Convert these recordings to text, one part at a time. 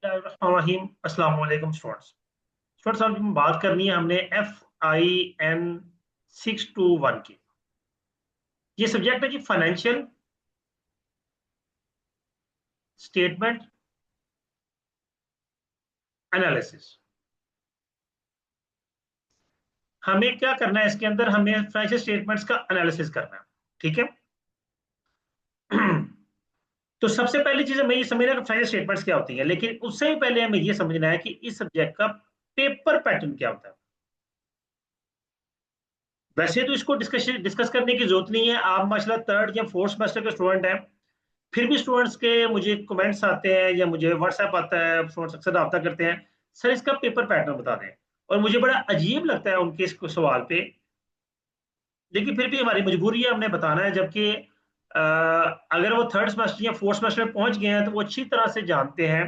अस्सलाम वालेकुम students. Students आज हम बात करनी है हमने FIN 621 की। ये सब्जेक्ट है जी फाइनेंशियल स्टेटमेंट एनालिसिस। हमें क्या करना है इसके अंदर, हमें फाइनेंशियल स्टेटमेंट्स का एनालिसिस करना है। ठीक है। तो सबसे पहली चीज हमें ये समझना है कि फाइनेंशियल स्टेटमेंट्स क्या होती है, लेकिन उससे भी पहले हमें ये समझना है कि इस सब्जेक्ट का पेपर पैटर्न क्या होता है। वैसे तो इसको डिस्कस करने की जरूरत नहीं है, आप माशाल्लाह थर्ड या फोर्थ सेमेस्टर के स्टूडेंट हैं। फिर भी स्टूडेंट्स के मुझे कमेंट्स आते हैं या मुझे व्हाट्सएप आता है, स्टूडेंट्स अक्सर रब्ता करते हैं, सर इसका पेपर पैटर्न बता दें। और मुझे बड़ा अजीब लगता है उनके इस सवाल पे, लेकिन फिर भी हमारी मजबूरी है, हमने बताना है। जबकि अगर वो थर्ड सेमेस्टर या फोर्थ सेमेस्टर में पहुंच गए हैं तो वो अच्छी तरह से जानते हैं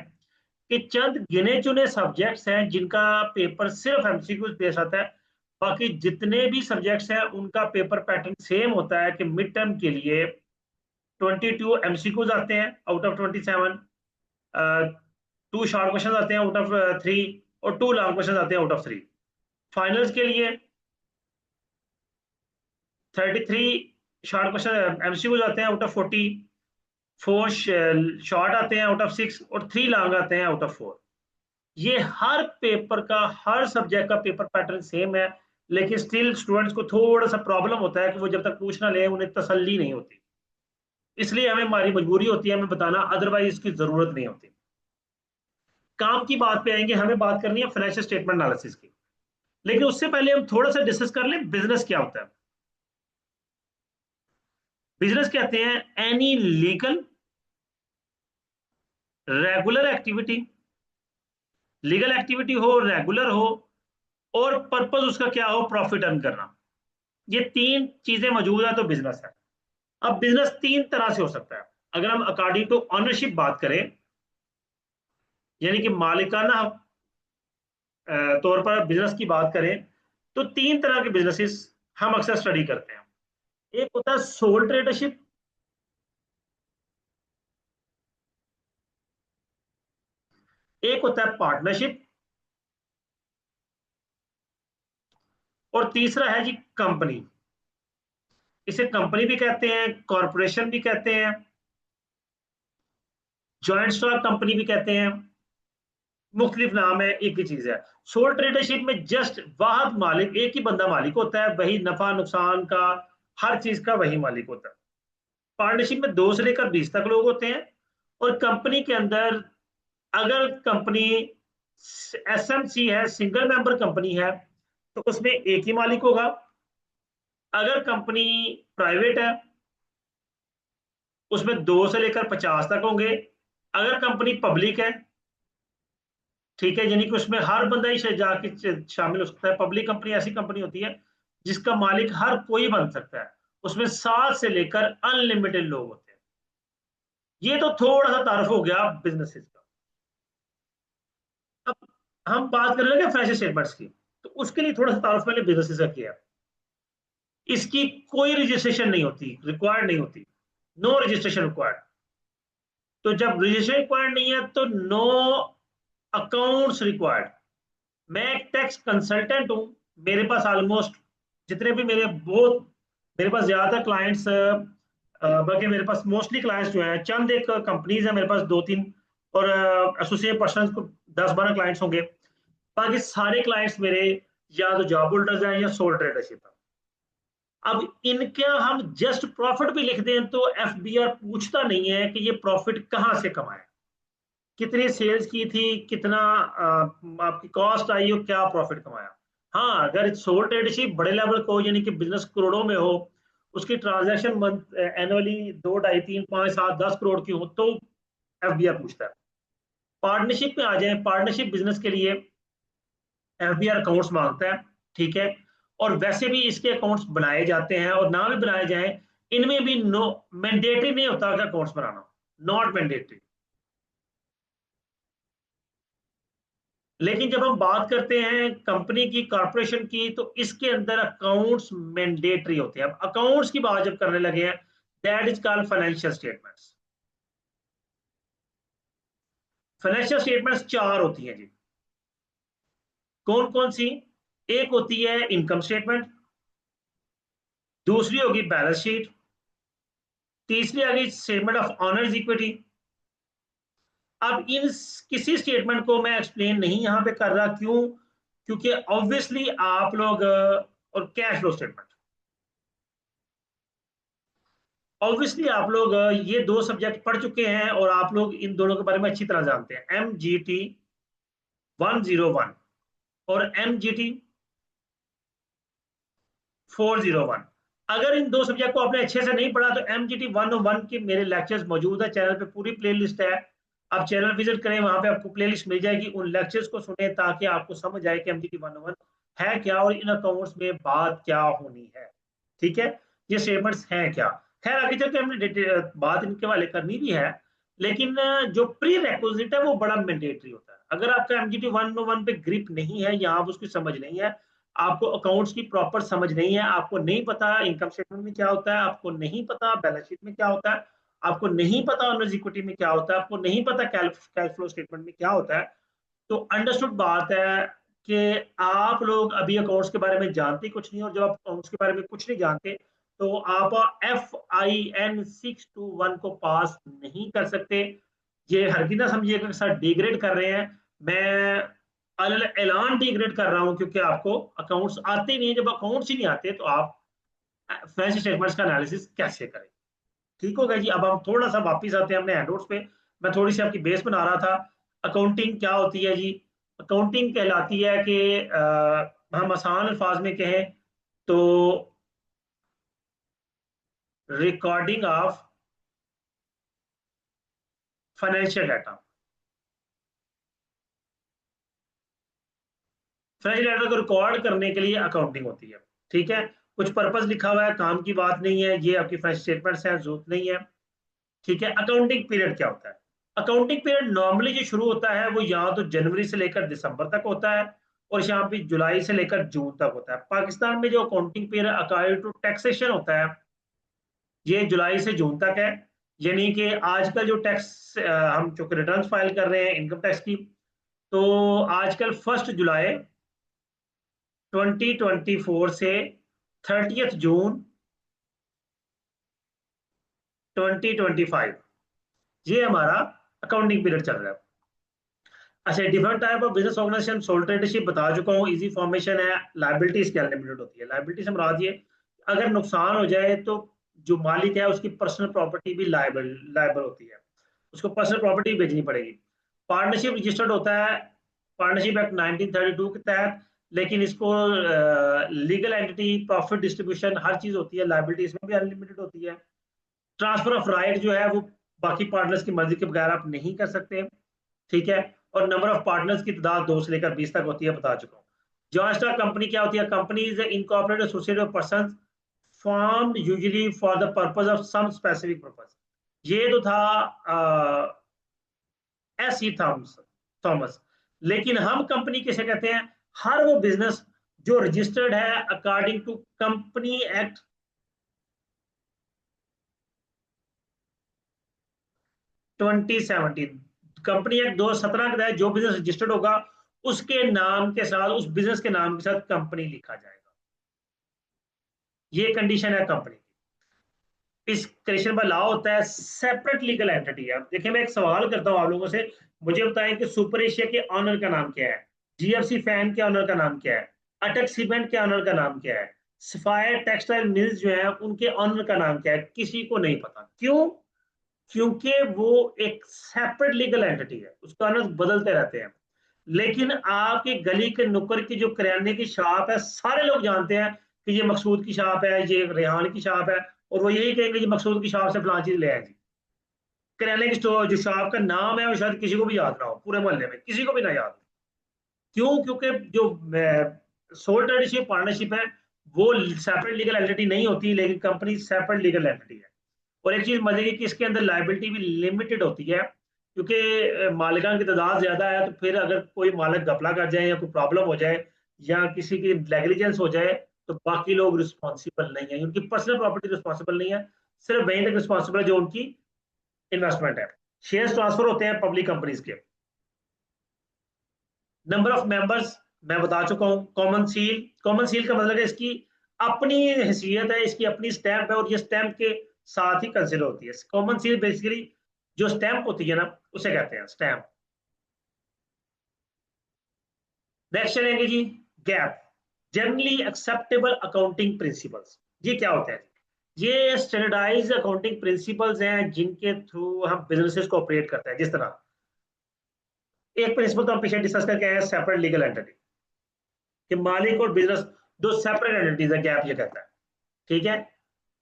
कि चंद गिने चुने सब्जेक्ट्स हैं जिनका पेपर सिर्फ एमसीक्यू बेस आता है। बाकी जितने भी सब्जेक्ट्स हैं उनका पेपर पैटर्न सेम होता है कि मिड टर्म के लिए 22 एमसीक्यूज आते हैं आउट ऑफ 27, 2 शॉर्ट क्वेश्चन आते हैं आउट ऑफ 3 और 2 लॉन्ग क्वेश्चन आते हैं आउट ऑफ 3। फाइनल्स के लिए 33 शॉर्ट क्वेश्चन एमसीक्यूज आते हैं आउट ऑफ 40, 4 शॉर्ट आते हैं आउट ऑफ 6 और 3 लॉन्ग आते हैं आउट ऑफ 4। ये हर पेपर का, हर सब्जेक्ट का पेपर पैटर्न सेम है, लेकिन स्टिल स्टूडेंट्स को थोड़ा सा प्रॉब्लम होता है कि वो जब तक पूछ ना ले उन्हें तसल्ली नहीं होती। इसलिए हमें, हमारी मजबूरी होती है हमें बताना, अदरवाइज इसकी जरूरत नहीं होती। काम की बात पे आएंगे, हमें बात करनी है फाइनेंशियल स्टेटमेंट एनालिसिस की। लेकिन उससे पहले हम थोड़ा सा डिस्कस कर लें बिजनेस क्या होता है। बिजनेस कहते हैं any legal regular activity, legal activity हो, रेगुलर हो, और पर्पस उसका क्या हो, प्रॉफिट अर्न करना। ये तीन चीजें मौजूद है तो बिजनेस है। अब बिजनेस तीन तरह से हो सकता है। अगर हम अकॉर्डिंग टू ऑनरशिप बात करें, यानी कि मालिकाना तौर पर बिजनेस की बात करें, तो तीन तरह के बिजनेसेस हम अक्सर स्टडी करते हैं। एक होता है सोल ट्रेडरशिप, एक होता है पार्टनरशिप, और तीसरा है जी कंपनी। इसे कंपनी भी कहते हैं, कॉरपोरेशन भी कहते हैं, जॉइंट स्टॉक कंपनी भी कहते हैं। मुख्तलिफ नाम है, एक ही चीज है। सोल ट्रेडरशिप में जस्ट वाहद मालिक, एक ही बंदा मालिक होता है, वही नफा नुकसान का, हर चीज का वही मालिक होता है। पार्टनरशिप में 2 से लेकर 20 तक लोग होते हैं। और कंपनी के अंदर, अगर कंपनी एसएमसी है, सिंगल मेंबर कंपनी है, तो उसमें एक ही मालिक होगा। अगर कंपनी प्राइवेट है, उसमें 2 से लेकर 50 तक होंगे। अगर कंपनी पब्लिक है, ठीक है, यानी कि उसमें हर बंदा ही जाके शामिल हो सकता है। पब्लिक कंपनी ऐसी कंपनी होती है जिसका मालिक हर कोई बन सकता है, उसमें 7 से लेकर अनलिमिटेड लोग होते हैं। ये तो थोड़ा सा तारुफ हो गया बिजनेसेस का। अब हम बात करने लगे फाइनेंशियल स्टेटमेंट्स की, तो उसके लिए थोड़ा सा तारुफ मैंने बिजनेसेस का किया। इसकी कोई रजिस्ट्रेशन नहीं होती, रिक्वायर्ड नहीं होती, नो रजिस्ट्रेशन रिक्वायर्ड। तो जब रजिस्ट्रेशन रिक्वायर्ड नहीं है तो नो अकाउंट्स रिक्वायर्ड। मैं एक टैक्स कंसल्टेंट हूं, मेरे पास ऑलमोस्ट जितने भी मेरे बहुत, मेरे पास ज्यादातर क्लाइंट्स, बल्कि मेरे पास मोस्टली क्लाइंट्स जो हैं, चंद एक कंपनीज है मेरे पास 2-3, और एसोसिएट पर्सन को 10-12 क्लाइंट्स होंगे। बाकी सारे क्लाइंट्स मेरे या तो जॉब होल्डर्स हैं या सोल ट्रेडरशिप है। अब इनका हम जस्ट प्रॉफिट भी लिख दें तो एफबीआर पूछता नहीं है कि ये प्रॉफिट कहां से कमाया, कितनी सेल्स की थी, कितना आपकी कॉस्ट आई हो, क्या प्रॉफिट कमाया। हाँ, अगर सोल ट्रेडरशिप बड़े लेवल को, यानी कि बिजनेस करोड़ों में हो, उसकी ट्रांजैक्शन मंथ एनुअली 2, 2.5, 3, 5, 7, 10 करोड़ की हो, तो एफबीआर पूछता है। पार्टनरशिप में आ जाए, पार्टनरशिप बिजनेस के लिए एफबीआर अकाउंट्स मांगता है, ठीक है। और वैसे भी इसके अकाउंट्स बनाए जाते हैं, और ना भी बनाए जाए, इनमें भी नो मैंडेटरी नहीं होता कि अकाउंट्स बनाना, नॉट मैंडेटरी। लेकिन जब हम बात करते हैं कंपनी की, कॉर्पोरेशन की, तो इसके अंदर अकाउंट्स मैंडेटरी होते हैं। अब अकाउंट्स की बात जब करने लगे हैं, that is called financial statements. Financial statements चार होती हैं जी। कौन कौन सी? एक होती है इनकम स्टेटमेंट, दूसरी होगी बैलेंस शीट, तीसरी आ गई स्टेटमेंट ऑफ ऑनर्स इक्विटी। अब इन किसी स्टेटमेंट को मैं एक्सप्लेन नहीं यहां पे कर रहा, क्यों? क्योंकि ऑब्वियसली आप लोग और कैश फ्लो स्टेटमेंट, ऑब्वियसली आप लोग ये दो सब्जेक्ट पढ़ चुके हैं और आप लोग इन दोनों के बारे में अच्छी तरह जानते हैं, MGT 101 और MGT 401। अगर इन दो सब्जेक्ट को आपने अच्छे से नहीं पढ़ा तो MGT 101 के मेरे लेक्चर्स मौजूद है चैनल पे, पूरी प्लेलिस्ट है। आप चैनल विजिट करें, वहां पे आपको प्लेलिस्ट मिल जाएगी, उन लेक्चर्स को सुने ताकि आपको समझ आए कि MGT 101 है क्या और इन अकाउंट्स में बात क्या होनी है। ठीक है, ये स्टेटमेंट्स हैं क्या। खैर आगे चल के हमने बात इनके वाले करनी भी है, लेकिन जो प्री रेक्विजिट है वो बड़ा मैंडेटरी होता है। अगर आपका MGT 101 पे ग्रिप नहीं है या आप उसकी समझ नहीं है, आपको अकाउंट्स की प्रॉपर समझ नहीं है, आपको नहीं पता इनकम स्टेटमेंट में क्या होता है, आपको नहीं पता बैलेंस शीट में क्या होता है, आपको नहीं पता ऑनर्स इक्विटी में क्या होता है, आपको नहीं पता कैश फ्लो स्टेटमेंट में क्या होता है, तो अंडरस्टूड बात है कि आप लोग अभी अकाउंट्स के बारे में जानते कुछ नहीं, और जब आप अकाउंट्स के बारे में कुछ नहीं जानते तो आप FIN 621 को पास नहीं कर सकते। ये हरगिज़ ना समझिएगा कि सर डिग्रेड कर रहे हैं, मैं ऐलान डिग्रेड कर रहा हूं, क्योंकि आपको अकाउंट्स आते ही नहीं है। जब अकाउंट्स ही नहीं आते तो आप फाइनेंशियल स्टेटमेंट्स का एनालिसिस कैसे करें? ठीक हो गया जी। अब हम थोड़ा सा वापिस आते हैं अपने हैंडआउट्स पे। मैं थोड़ी सी आपकी बेस बना रहा था। अकाउंटिंग क्या होती है जी? अकाउंटिंग कहलाती है कि हम आसान अल्फाज में कहें तो recording of financial data. Financial data को रिकॉर्ड करने के लिए अकाउंटिंग होती है। ठीक है, कुछ पर्पस लिखा हुआ है, काम की बात नहीं है, ये आपकी फाइनेंशियल स्टेटमेंट्स है, जरूरत नहीं है। ठीक है, अकाउंटिंग पीरियड क्या होता है? अकाउंटिंग पीरियड नॉर्मली जो शुरू होता है वो यहाँ तो जनवरी से लेकर दिसंबर तक होता है, और यहाँ पे जुलाई से लेकर जून तक होता है। पाकिस्तान में जो accounting period according to taxation होता है ये जुलाई से जून तक है। यानी कि आजकल जो टैक्स हम चूंकि रिटर्न फाइल कर रहे हैं इनकम टैक्स की, तो आजकल 1 जुलाई 2024 से 30 जून 2025 ये हमारा अकाउंटिंग पीरियड चल रहा है। अच्छा, different type of business organisation, sole tradership बता चुका हूँ, इजी फॉर्मेशन है, लाइबिलिटीज क्या लिमिटेड होती है। लाइबिलिटी से मुराद ये, अगर नुकसान हो जाए तो जो मालिक है उसकी पर्सनल प्रॉपर्टी भी लाइबल लाइबल होती है, उसको पर्सनल प्रॉपर्टी बेचनी पड़ेगी। पार्टनरशिप रजिस्टर्ड होता है पार्टनरशिप एक्ट 1932 के तहत, लेकिन इसको लीगल एंटिटी, प्रॉफिट डिस्ट्रीब्यूशन, हर चीज होती है। लाइबिलिटी इसमें भी अनलिमिटेड होती है। ट्रांसफर ऑफ राइट जो है वो बाकी पार्टनर्स की मर्जी के बगैर आप नहीं कर सकते। ठीक है, और नंबर ऑफ पार्टनर्स की तादाद 2 से लेकर 20 तक होती है, बता चुका हूँ। जॉइंट स्टॉक कंपनी क्या होती है? Company is incorporated associated of persons formed usually for the purpose of some specific purpose. ये तो था एस ई थॉमस, लेकिन हम कंपनी किसे कहते हैं? हर वो बिजनेस जो रजिस्टर्ड है according to company act 2017। Company act 2017 के तहत जो बिजनेस रजिस्टर्ड होगा उसके नाम के साथ, उस बिजनेस के नाम के साथ कंपनी लिखा जाएगा। ये कंडीशन है कंपनी की। इस कंडीशन पर लॉ होता है सेपरेट लीगल एंटिटी। अब देखिए, मैं एक सवाल करता हूं आप लोगों से, मुझे बताएं कि सुपर एशिया के ऑनर का नाम क्या है, GFC फैन के ऑनर का नाम क्या है, अटक सीमेंट के ऑनर का नाम क्या है, सफायर टेक्सटाइल मिल्स जो है उनके ऑनर का नाम क्या है? किसी को नहीं पता। क्यों? क्योंकि वो एक सेपरेट लीगल एंटिटी है, उसके ऑनर्स बदलते रहते हैं। लेकिन आपकी गली के नुक्कड़ की जो करियाने की शॉप है, सारे लोग जानते हैं कि ये मकसूद की शॉप है, ये रेहान की शॉप है, और वो यही कहेंगे ये मकसूद की शॉप से फलां चीज ले आए जी। करियाने की स्टोर जो शॉप का नाम है वो शायद किसी को भी याद ना हो, पूरे मोहल्ले में किसी को भी ना याद हो। क्यों? क्योंकि जो सोल ट्रेडरशिप पार्टनरशिप है वो सेपरेट लीगल एंटिटी नहीं होती, लेकिन कंपनी सेपरेट लीगल एंटिटी है। और एक चीज मजे की कि इसके अंदर लाइबिलिटी भी लिमिटेड होती है, क्योंकि मालिकान की तादाद ज्यादा है, तो फिर अगर कोई मालिक घपला कर जाए या कोई प्रॉब्लम हो जाए या किसी की नेग्लिजेंस हो जाए तो बाकी लोग रिस्पॉन्सिबल नहीं है, उनकी पर्सनल प्रॉपर्टी रिस्पॉन्सिबल नहीं है, सिर्फ वहीं तक रिस्पॉन्सिबल है जो उनकी इन्वेस्टमेंट है। शेयर ट्रांसफर होते हैं पब्लिक कंपनीज के, नंबर ऑफ मेंबर्स मैं बता चुका हूँ। कॉमन सील का मतलब है इसकी अपनी हैसियत है, इसकी अपनी स्टैंप है और ये स्टैंप के साथ ही कंसिडर होती है। कॉमन सील बेसिकली जो स्टैंप होती है ना उसे कहते हैं स्टैंप। नेक्स्ट चलेंगे जी, GAAP, generally acceptable accounting principles. ये क्या होता है? ये स्टैंडर्डाइज अकाउंटिंग प्रिंसिपल्स हैं जिनके थ्रू हम बिजनेसेस को ऑपरेट करते हैं। जिस तरह एक प्रिंसिपल तो हम पीछे डिस्कस करके आए हैं, सेपरेट लीगल एंटिटी, कि मालिक और बिजनेस दो सेपरेट एंटिटीज है, गैप ये कहता है। ठीक है,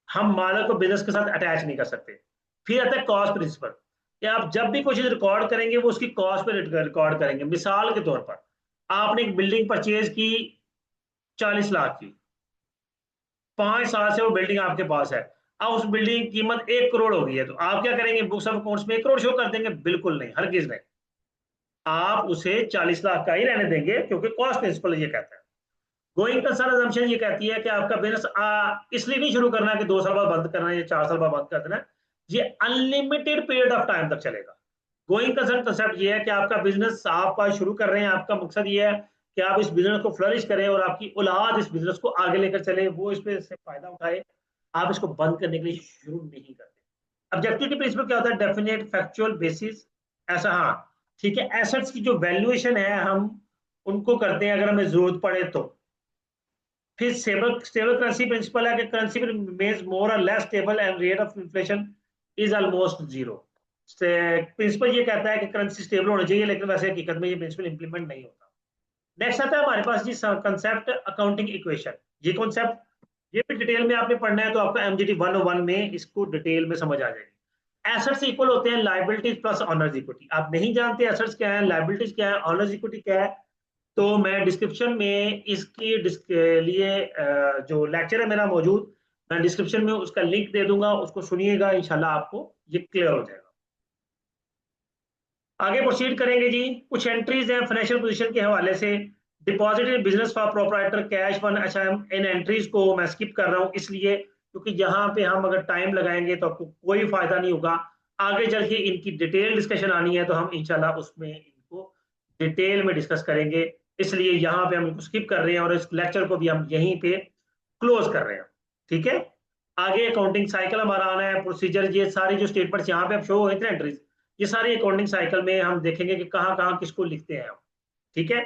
हम मालिक को बिजनेस के साथ अटैच नहीं कर सकते। फिर आता है कॉस्ट प्रिंसिपल, कि आप जब भी कोई चीज रिकॉर्ड करेंगे वो उसकी कॉस्ट पे रिकॉर्ड करेंगे। मिसाल के तौर पर आपने एक बिल्डिंग परचेज की 40 लाख की, 5 साल से वो बिल्डिंग आपके पास है, अब उस बिल्डिंग की कीमत 1 करोड़ हो गई है, तो आप क्या करेंगे? बुक्स ऑफ अकाउंट्स में 1 करोड़ शो कर देंगे? बिल्कुल नहीं, हरगिज नहीं। आप उसे 40 लाख का ही रहने देंगे, क्योंकि कॉस्ट प्रिंसिपल ये कहता है। गोइंग कंसर्न अजम्पशन ये कहती है कि आपका बिजनेस इसलिए नहीं शुरू करना कि 2 साल बाद बंद करना है या 4 साल बाद बंद कर देना है, ये अनलिमिटेड पीरियड ऑफ टाइम तक चलेगा। गोइंग कंसर्न कंसेप्ट ये है कि आपका बिजनेस आप आज शुरू कर रहे हैं, आपका मकसद ये है कि आप इस बिजनेस को फ्लरिश करें और आपकी औलाद इस बिजनेस को आगे लेकर चले, वो इस पे से फायदा उठाए। आप इसको बंद करने के लिए शुरू नहीं करते। ऑब्जेक्टिव प्रिंसिपल क्या होता है? Definite factual basis. ऐसा, हाँ ठीक है, एसेट्स की जो वैल्यूएशन है हम उनको करते हैं अगर हमें जरूरत पड़े तो। फिर स्टेबल स्टेबल करेंसी प्रिंसिपल है कि currency remains more or less stable and rate of inflation is almost zero. Principle ये कहता है कि करेंसी स्टेबल होनी चाहिए, लेकिन वैसे हकीकत में ये प्रिंसिपल इंप्लीमेंट नहीं होता। नेक्स्ट आता है हमारे पास जी कंसेप्ट अकाउंटिंग इक्वेशन। ये कॉन्सेप्ट ये भी डिटेल में आपने पढ़ना है तो आपको एमजीटी 101 में इसको डिटेल में समझ आ जाएगी। एसेट्स इक्वल होते हैं लाइबिलिटीज प्लस ऑनर्स इक्विटी। आप नहीं जानते एसेट्स क्या है, लाइबिलिटीज क्या है, ऑनर्स इक्विटी क्या है, तो मैं डिस्क्रिप्शन में इसकी लिए जो लेक्चर है मेरा मौजूद, मैं डिस्क्रिप्शन में उसका लिंक दे दूंगा, उसको सुनिएगा, इंशाल्लाह आपको ये क्लियर हो जाएगा। आगे प्रोसीड करेंगे जी। कुछ एंट्रीज हैं फाइनेंशियल पोजीशन के हवाले से। Deposit in business for proprietor cash fund. अच्छा, इन एंट्रीज को मैं स्किप कर रहा हूं इसलिए क्योंकि यहाँ पे हम अगर टाइम लगाएंगे तो आपको कोई फायदा नहीं होगा। आगे चल के इनकी डिटेल डिस्कशन आनी है तो हम इंशाल्लाह उसमें इनको डिटेल में डिस्कस करेंगे, इसलिए यहाँ पे हम इनको स्किप कर रहे हैं और इस लेक्चर को भी हम यहीं पे क्लोज कर रहे हैं। ठीक है, आगे अकाउंटिंग साइकिल हमारा आना है, प्रोसीजर, ये सारी जो स्टेटमेंट्स यहाँ पे शो हुए थे एंट्रीज, ये सारी अकाउंटिंग साइकिल में हम देखेंगे कि कहाँ कहाँ किसको लिखते हैं हम। ठीक है,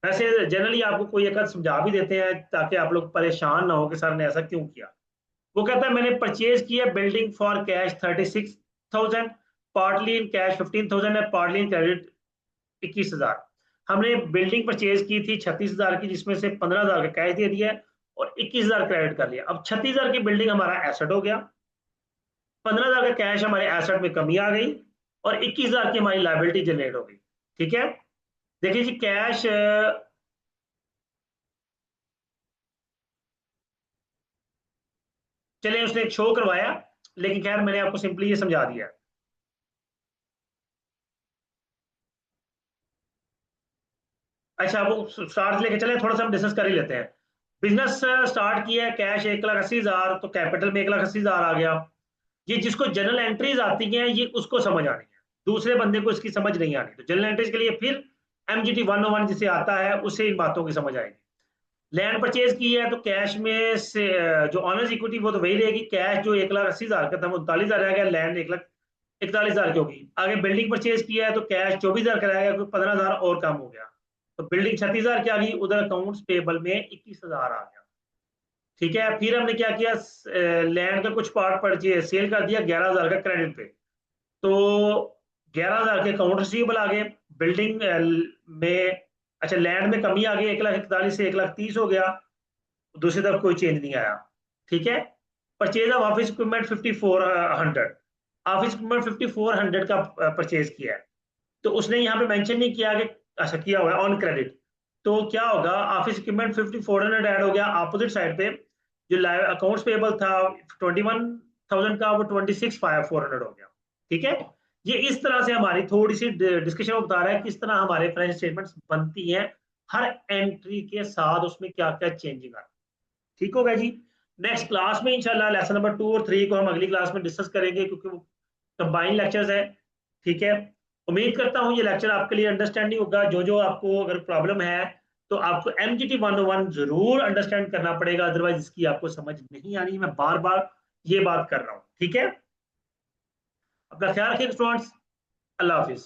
वैसे जनरली आपको कोई एक समझा भी देते हैं ताकि आप लोग परेशान ना हो कि सर ने ऐसा क्यों किया। वो कहता है मैंने परचेज किया building for cash 36,000, partly in cash 15,000 है, पार्टली इन क्रेडिट 21,000। हमने बिल्डिंग परचेज की थी 36,000 की, जिसमें से 15,000 का कैश दे दिया और 21,000 क्रेडिट कर लिया। अब 36,000 की बिल्डिंग हमारा एसेट हो गया, 15,000 का कैश हमारे एसेट में कमी आ गई और 21,000 की हमारी लाइबिलिटी जनरेट हो गई। ठीक है, देखिए जी कैश चले उसने एक शो करवाया, लेकिन खैर मैंने आपको सिंपली ये समझा दिया। अच्छा, वो स्टार्ट लेके चले, थोड़ा सा हम डिस्कस कर ही लेते हैं। बिजनेस स्टार्ट किया है, कैश 1,80,000, तो कैपिटल में 1,80,000 आ गया। ये जिसको जनरल एंट्रीज आती हैं ये उसको समझ आनी है, दूसरे बंदे को इसकी समझ नहीं आनी। तो जनरल एंट्रीज के लिए फिर एमजीटी 101 जिसे आता है उससे इन बातों की समझ आएगी। लैंड परचेज की है तो कैश में से जो ऑनर्स इक्विटी वो तो वही रहेगी, कैश जो 1,80,000 का था वो 39,000 रह गया, लैंड 1,41,000 की होगी। आगे बिल्डिंग परचेज किया है तो कैश 24,000 का रहेगा, क्योंकि 15,000 और कम हो गया, तो बिल्डिंग 36,000 की आ गई, उधर अकाउंट्स पेबल में 21,000 आ गया। ठीक है, फिर हमने क्या किया, लैंड का कुछ पार्ट परचेज सेल कर दिया 11,000 का क्रेडिट पे, तो 11,000 के अकाउंट रिसीवेबल आ गए। बिल्डिंग में, अच्छा लैंड में कमी आ गई, 1,41,000 से 1,30,000 हो गया, दूसरी तरफ कोई चेंज नहीं आया। ठीक है, purchase of office equipment 5,400, office equipment 5,400 का परचेज किया है, तो उसने यहाँ पे मेंशन नहीं किया कि अच्छा किया हुआ है ऑन क्रेडिट, तो क्या होगा, ऑफिस इक्विपमेंट 5,400 ऐड हो गया। अपोजिट साइड पे जो अकाउंट्स पेबल था 21,000 का, वो 26,400 हो गया। ठीक है, ये इस तरह से हमारी थोड़ी सी डिस्कशन बता रहा है किस तरह हमारे फाइनेंशियल स्टेटमेंट्स बनती हैं, हर एंट्री के साथ उसमें क्या क्या चेंजिंग आ रही है। ठीक होगा जी। नेक्स्ट क्लास में इंशाल्लाह लेसन नंबर 2 और 3 को हम अगली क्लास में डिस्कस करेंगे, क्योंकि वो कंबाइंड लेक्चर्स है। ठीक है, उम्मीद करता हूं ये लेक्चर आपके लिए अंडरस्टैंडिंग होगा। जो आपको अगर प्रॉब्लम है तो आपको MGT 101 जरूर अंडरस्टैंड करना पड़ेगा, अदरवाइज इसकी आपको समझ नहीं आनी। मैं बार बार ये बात कर रहा हूं, ठीक है। अपना ख्याल रखिए स्टूडेंट्स, अल्लाह हाफिज।